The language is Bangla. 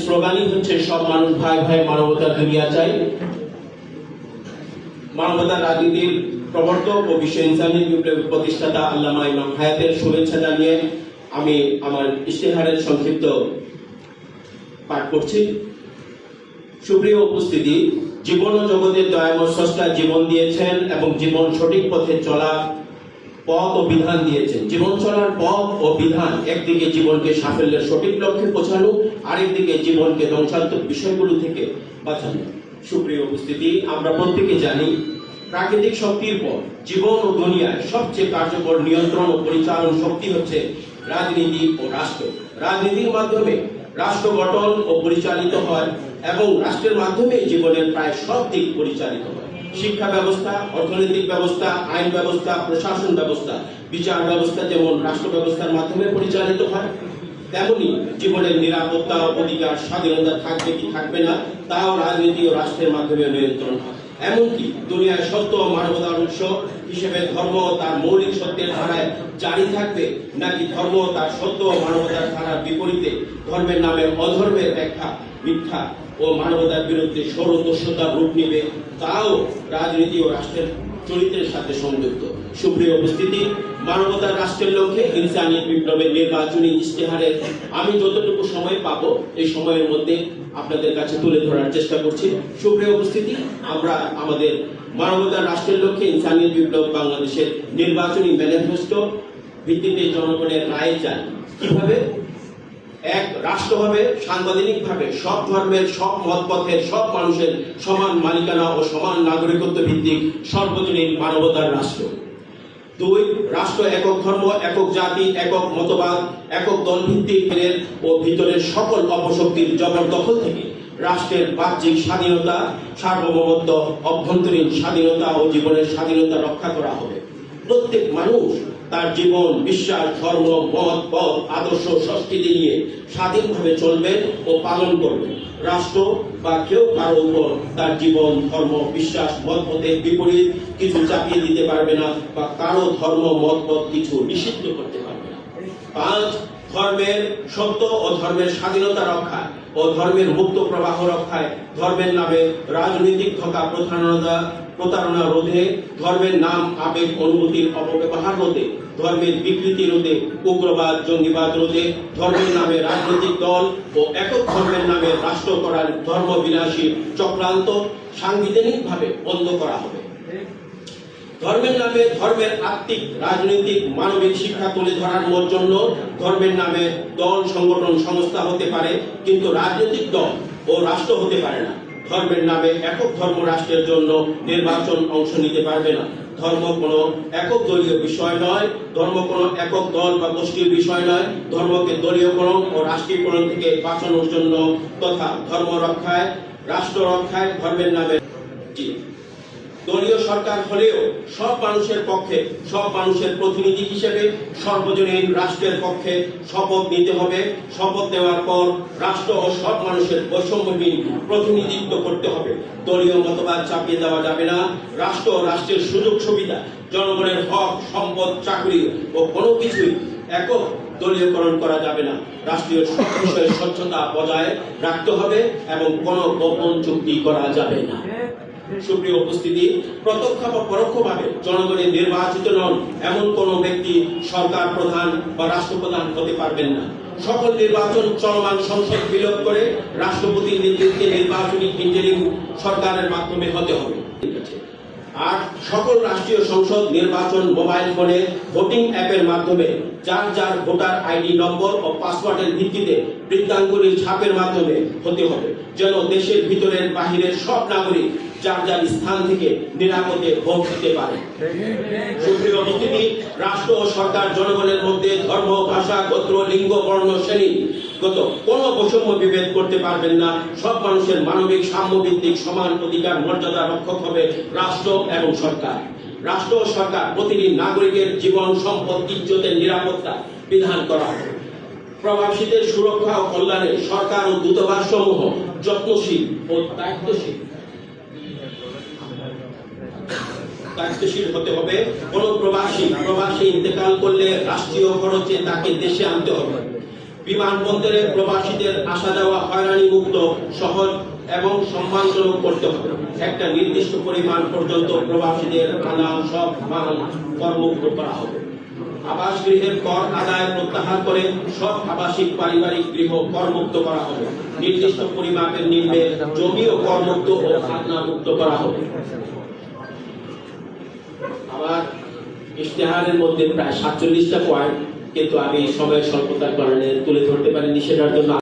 স্লোগানই হচ্ছে সব মানুষ ভাই ভাই মানবতার দুনিয়া চাই। মানবতার রাজনীতির প্রবর্তক ও বিশ্ব ইনসানি বিপ্লবের প্রতিষ্ঠাতা আল্লামা ইমাম হায়াতের শুভেচ্ছা জানিয়ে আমি আমার ইশতেহারের সংক্ষিপ্ত পাঠ করছি। সুপ্রিয় উপস্থিতি, জীবন ও জগতের দয়াময় স্রষ্টা জীবন দিয়েছেন এবং জীবন সঠিক পথে চলা পথ ও বিধান দিয়েছেন। জীবন চলার পথ ও বিধান একদিকে জীবনকে সাফল্যের সঠিক লক্ষ্যে পৌঁছানো, আরেকদিকে জীবনকে ধ্বংসাত্মক বিষয়গুলো থেকে বাঁচানো। সুপ্রিয় উপস্থিতি, আমরা প্রত্যেকে জানি প্রাকৃতিক শক্তির পর জীবন ও দুনিয়ায় সবচেয়ে কার্যকর নিয়ন্ত্রণ ও পরিচালন শক্তি হচ্ছে রাজনীতি ও রাষ্ট্র। রাজনীতির মাধ্যমে রাষ্ট্র গঠন ও পরিচালিত হয় এবং রাষ্ট্রের মাধ্যমে জীবনের প্রায় সব দিক পরিচালিত হয়। শিক্ষা ব্যবস্থা, অর্থনৈতিক ব্যবস্থা, আইন ব্যবস্থা, প্রশাসন ব্যবস্থা, বিচার ব্যবস্থা যেমন রাষ্ট্র ব্যবস্থার মাধ্যমে পরিচালিত হয়, তেমনি জীবনের নিরাপত্তা, অধিকার, স্বাধীনতা থাকবে কি থাকবে না তাও রাজনীতি ও রাষ্ট্রের মাধ্যমে নিয়ন্ত্রণ হয়। এমনকি দুনিয়ার সত্য ও মানবতার উৎস হিসেবে ধর্ম তার মৌলিক সত্যের ধারায় জারি থাকবে, নাকি ধর্ম তার সত্য ও মানবতার ধারার বিপরীতে ধর্মের নামে অধর্মের ব্যাখ্যা, মিথ্যা ও মানবতার বিরুদ্ধে ষড়যন্ত্রতার রূপ নেবে, তাও রাজনীতি ও রাষ্ট্রের চরিত্রের সাথে সংযুক্ত। সুপ্রিয় উপস্থিতি, মানবতার রাষ্ট্রের লক্ষ্যে ইনসানিয়ত বিপ্লবের নির্বাচনী ইশতেহারের আমি যতটুকু সময় পাবো এই সময়ের মধ্যে আপনাদের কাছে তুলে ধরার চেষ্টা করছি। সুপ্রিয় উপস্থিতি, আমরা আমাদের মানবতার রাষ্ট্রের লক্ষ্যে ইনসানিয়ত বিপ্লব বাংলাদেশের নির্বাচনী ম্যানিফেস্টো ভিত্তিতে জনগণের রায় চাই। কিভাবে? এক, রাষ্ট্র হবে সাংবিধানিকভাবে সব ধর্মের, সব মতপথের, সব মানুষের সমান মালিকানা ও সমান নাগরিকত্ব ভিত্তিক সর্বজনীন মানবতার রাষ্ট্র। দুই, রাষ্ট্র একক ধর্ম, একক জাতি, একক মতবাদ, একক দল ভিত্তিক ও ভিতরের সকল অপশক্তির জবরদখল থেকে রাষ্ট্রের বাহ্যিক স্বাধীনতা, সার্বভৌমত্ব, অভ্যন্তরীণ স্বাধীনতা ও জীবনের স্বাধীনতা রক্ষা করা হবে। প্রত্যেক মানুষ তার জীবন, বিশ্বাস, ধর্ম, মত, পথ, আদর্শ, সংস্কৃতি নিয়ে স্বাধীনভাবে চলবেন ও পালন করবেন। রাষ্ট্র বা কেউ কারো উপর তার জীবন, ধর্ম, বিশ্বাস, মতপথের বিপরীত কিছু চাপিয়ে দিতে পারবে না বা কারো ধর্ম, মতপথ কিছু নিষিদ্ধ করতে পারবে না। পাঁচ, ধর্মের সত্য ও ধর্মের স্বাধীনতা রক্ষা ও ধর্মের মুক্ত প্রবাহ রক্ষায় ধর্মের নামে রাজনৈতিক ধোঁকা, প্রতারণা রোধে, ধর্মের নাম, আবেগ, অনুভূতির অপব্যবহার রোধে, ধর্মের বিকৃতি রোধে, উগ্রবাদ, জঙ্গিবাদ রোধে, ধর্মের নামে রাজনৈতিক দল ও একক ধর্মের নামে রাষ্ট্র করার ধর্ম বিনাশী চক্রান্ত সাংবিধানিকভাবে বন্ধ করা হবে। ধর্মের নামে ধর্মের আত্মিক, রাজনৈতিক, মানবিক শিক্ষা তুলে ধরার জন্য ধর্মের নামে দল, সংগঠন, সংস্থা হতে পারে, কিন্তু রাজনৈতিক দল ও রাষ্ট্র হতে পারে না। ধর্মের নামে একক ধর্ম রাষ্ট্রের জন্য নির্বাচন অংশ নিতে পারবে না। ধর্ম কোনো একক দলীয় বিষয় নয়, ধর্ম কোনো একক দল বা গোষ্ঠীর বিষয় নয়। ধর্মকে দলীয়করণ ও রাষ্ট্রীয়করণ থেকে বাঁচানোর জন্য তথা ধর্ম রক্ষায়, রাষ্ট্র রক্ষায় ধর্মের নামে দলীয় সরকার হলেও সব মানুষের পক্ষে, সব মানুষের প্রতিনিধি হিসেবে সর্বজনীন রাষ্ট্রের পক্ষে শপথ নিতে হবে। শপথ নেওয়ার পর রাষ্ট্র ও সব মানুষের বৈষম্যহীন প্রতিনিধিত্ব করতে হবে। দলীয় মতবাদ চাপিয়ে দেওয়া যাবে না। রাষ্ট্র ও রাষ্ট্রের সুযোগ সুবিধা, জনগণের হক, সম্পদ, চাকরি ও কোনো কিছুই একক দলীয়করণ করা যাবে না। রাষ্ট্রীয় সব বিষয়ে স্বচ্ছতা বজায় রাখতে হবে এবং কোনো গোপন চুক্তি করা যাবে না। সুপ্রিয় উপস্থিতি, প্রত্যক্ষ বা পরোক্ষভাবে জনগণের নির্বাচিত নন এমন কোন ব্যক্তি সরকার প্রধান বা রাষ্ট্রপ্রধান হতে পারবেন না। সকল নির্বাচন চলমান সংসদ বিলোপ করে রাষ্ট্রপতির নেতৃত্বে নির্বাচনী ইন্টারিম সরকারের মাধ্যমে হতে হবে। আর সকল রাষ্ট্রীয় সংসদ নির্বাচন মোবাইল ফোনে ভোটিং অ্যাপের মাধ্যমে যার যার ভোটার আইডি নম্বর ও পাসওয়ার্ডের ভিত্তিতে বৃত্তাঙ্গুলির ছাপের মাধ্যমে হতে হবে, যেন দেশের ভিতরের বাহিরের সব নাগরিক যার যার স্থান থেকে নিরাপদে ভোট দিতে পারে। সুপ্রিয় উপস্থিতি, রাষ্ট্র ও সরকার জনগণের মধ্যে ধর্ম, ভাষা, গোত্র, লিঙ্গ, বর্ণ, শ্রেণীগত কোনো বৈষম্য বিভেদ করতে পারবেন না। সব মানুষের মানবিক সাম্যভিত্তিক সমান অধিকার মর্যাদা রক্ষক হবে রাষ্ট্র এবং সরকার। রাষ্ট্র ও সরকার প্রতিটি নাগরিকের জীবন, সম্পদ, ইজ্জতের নিরাপত্তা বিধান করা হবে। প্রবাসীদের সুরক্ষা ও কল্যাণে সরকার ও দূতাবাস সমূহ যত্নশীল ও দায়িত্বশীল হতে হবে। কোন প্রবাসী ইন্তেকাল করলে রাষ্ট্রীয় খরচে তাকে দেশে আনতে হবে। বিমানবন্দরে প্রবাসীদের আসা যাওয়া হয়রানি মুক্ত, সহজ এবং সম্মানজনক করতে হবে। একটা নির্দিষ্ট পরিমাণ পর্যন্ত প্রবাসীদের আনা সব মাল করমুক্ত করা হবে। আবাস গৃহের কর আদায় প্রত্যাহার করে সব আবাসিক পারিবারিক গৃহ করমুক্ত করা হবে। নির্দিষ্ট পরিমাপের নিম্নে জমিও করমুক্ত ও খাজনা মুক্ত করা হবে। আমার ইশতেহারের মধ্যে প্রায় 47টা পয়েন্ট, কিন্তু আমি সময়ের স্বল্পতার কারণে তুলে ধরতে পারিনি, সেটার জন্য